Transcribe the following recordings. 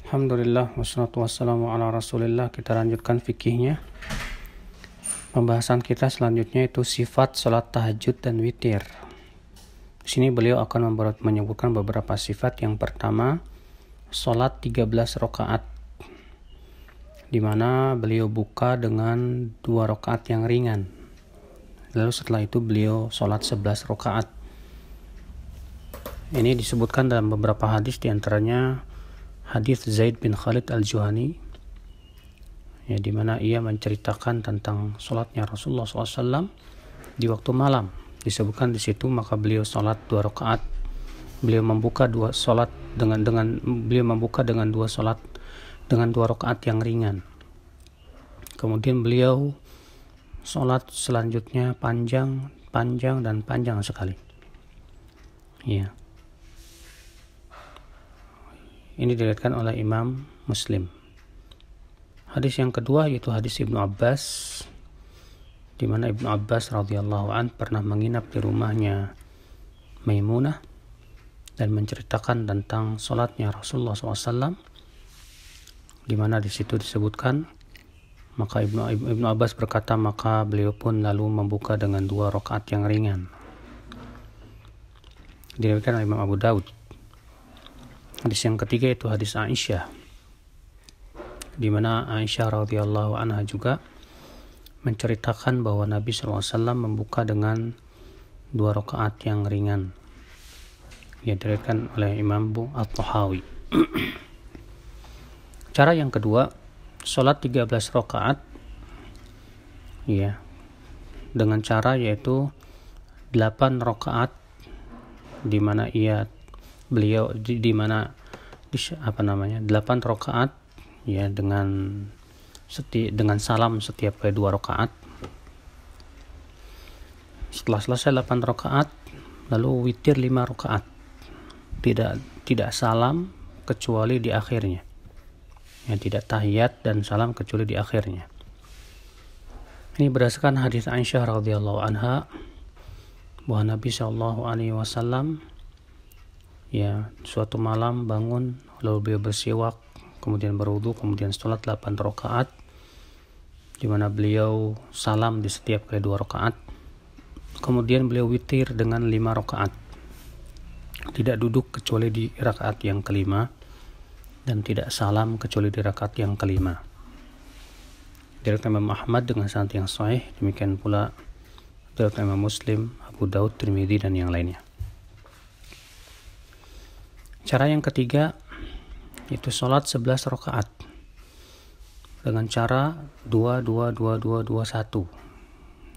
Alhamdulillah wassalatu wassalamu ala rasulillah. Kita lanjutkan fikihnya. Pembahasan kita selanjutnya itu sifat salat tahajud dan witir. Di sini beliau akan menyebutkan beberapa sifat. Yang pertama, salat 13 rakaat, di mana beliau buka dengan 2 rakaat yang ringan. Lalu setelah itu beliau salat 11 rakaat. Ini disebutkan dalam beberapa hadis, diantaranya hadis Zaid bin Khalid al-Juhani, ya, di mana ia menceritakan tentang salatnya Rasulullah SAW di waktu malam. Disebutkan di situ, maka beliau salat 2 rakaat. Beliau membuka beliau membuka dengan 2 salat dengan 2 rakaat yang ringan. Kemudian beliau salat selanjutnya panjang dan panjang sekali. Ya. Ini diriwayatkan oleh Imam Muslim. Hadis yang kedua yaitu hadis Ibnu Abbas, di mana Ibnu Abbas radhiyallahu an pernah menginap di rumahnya Maimunah dan menceritakan tentang salatnya Rasulullah SAW, di mana di situ disebutkan, maka Ibnu Abbas berkata, maka beliau pun lalu membuka dengan 2 rakaat yang ringan. Diriwayatkan oleh Imam Abu Daud. Hadis yang ketiga itu hadis Aisyah, di mana Aisyah radhiyallahu anha juga menceritakan bahwa Nabi SAW membuka dengan 2 rakaat yang ringan. Ya, diriwayatkan oleh Imam At-Tahawi. Cara yang kedua, salat 13 rakaat, ya, dengan cara yaitu 8 rakaat, di mana beliau 8 rakaat, ya, dengan salam setiap kali 2 rakaat. Setelah selesai 8 rakaat, lalu witir 5 rakaat. Tidak salam kecuali di akhirnya. Ya, tidak tahiyat dan salam kecuali di akhirnya. Ini berdasarkan hadis Aisyah radhiyallahu anha bahwa Nabi SAW, ya, suatu malam bangun, lalu beliau bersiwak, kemudian berwudu, kemudian salat 8 rakaat, di mana beliau salam di setiap kali 2 rakaat. Kemudian beliau witir dengan 5 rakaat. Tidak duduk kecuali di rakaat yang kelima, dan tidak salam kecuali di rakaat yang kelima. Diriwayatkan Imam Ahmad dengan sanad yang sahih, demikian pula diriwayatkan Imam Muslim, Abu Daud, Tirmidzi dan yang lainnya. Cara yang ketiga itu salat 11 rakaat dengan cara 2-2-2-2-2-1.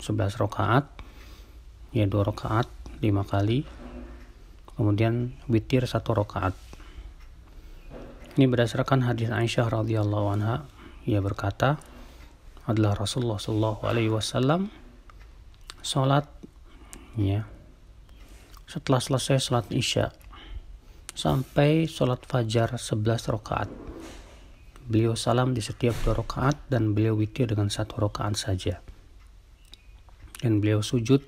11 rakaat, ya, 2 rakaat 5 kali, kemudian witir 1 rakaat. Ini berdasarkan hadis Aisyah radhiyallahu anha, ia berkata, adalah Rasulullah sallallahu alaihi wasallam salat, ya, setelah selesai salat Isya sampai salat fajar 11 rakaat. Beliau salam di setiap 2 rakaat dan beliau witir dengan 1 rakaat saja. Dan beliau sujud,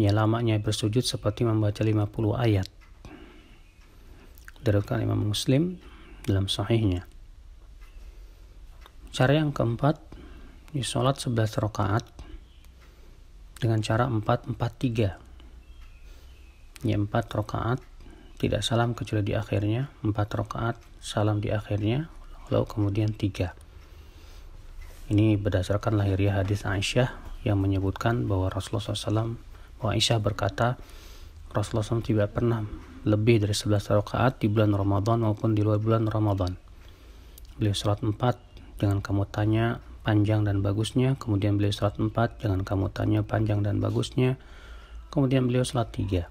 ya, lamanya bersujud seperti membaca 50 ayat. Diriwayatkan Imam Muslim dalam sahihnya. Cara yang keempat, di salat 11 rakaat dengan cara 4-4-3. Ya, 4 rakaat tidak salam kecuali di akhirnya, 4 rakaat salam di akhirnya, lalu kemudian 3. Ini berdasarkan lahiriah hadis Aisyah yang menyebutkan bahwa Rasulullah SAW, bahwa Aisyah berkata, Rasulullah SAW tidak pernah lebih dari 11 rakaat di bulan Ramadan maupun di luar bulan Ramadan. Beliau salat 4, jangan kamu tanya panjang dan bagusnya. Kemudian beliau salat 4, jangan kamu tanya panjang dan bagusnya. Kemudian beliau salat 3.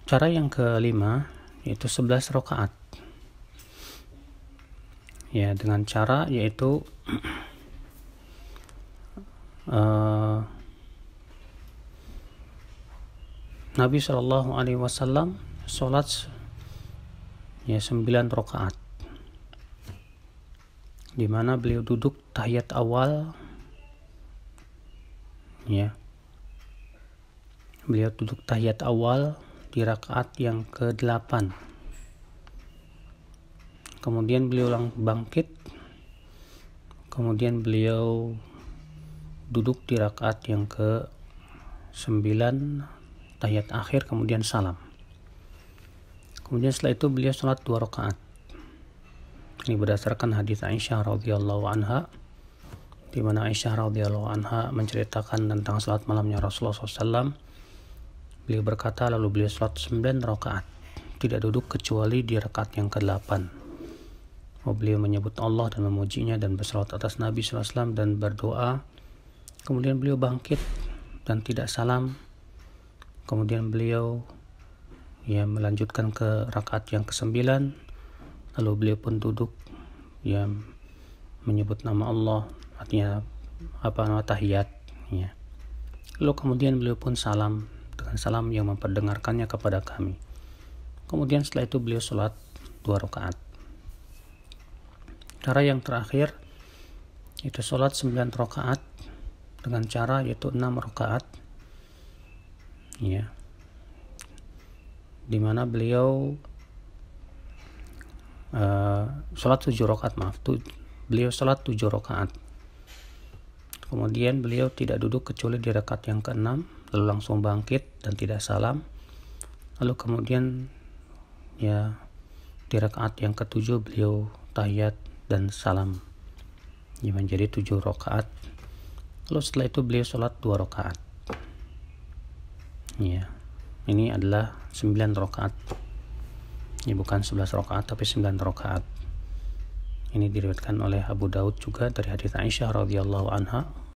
Cara yang kelima yaitu 11 rakaat. Ya, dengan cara yaitu Nabi Shallallahu alaihi wasallam salat, ya, 9 rakaat, di mana beliau duduk tahiyat awal, ya. Beliau duduk tahiyat awal, di rakaat yang ke-8. Kemudian beliau bangkit. Kemudian beliau duduk di rakaat yang ke-9 tahiyat akhir, kemudian salam. Kemudian setelah itu beliau sholat 2 rakaat. Ini berdasarkan hadis Aisyah radhiyallahu anha, di mana Aisyah radhiyallahu anha menceritakan tentang sholat malamnya Rasulullah SAW. Beliau berkata, lalu beliau sholat 9 rakaat, tidak duduk kecuali di rakaat yang ke-8. Beliau menyebut Allah dan memujinya dan bersalawat atas Nabi SAW dan berdoa. Kemudian beliau bangkit dan tidak salam. Kemudian beliau melanjutkan ke rakaat yang ke-9. Lalu beliau pun duduk menyebut nama Allah, artinya nama tahiyat. Lalu kemudian beliau pun salam dengan salam yang memperdengarkannya kepada kami. Kemudian setelah itu beliau sholat 2 rakaat. Cara yang terakhir itu sholat 9 rakaat dengan cara yaitu 6 rakaat, di mana beliau sholat 7 rakaat, beliau sholat 7 rakaat. Kemudian beliau tidak duduk kecuali di rakaat yang ke-6, lalu langsung bangkit dan tidak salam. Lalu kemudian di rakaat yang ke-7 beliau tahiyat dan salam. Menjadi 7 rakaat. Lalu setelah itu beliau sholat 2 rakaat. Ini adalah 9 rakaat. Ini bukan 11 rakaat tapi 9 rakaat. Ini diriwayatkan oleh Abu Daud juga dari hadits Aisyah radhiyallahu anha.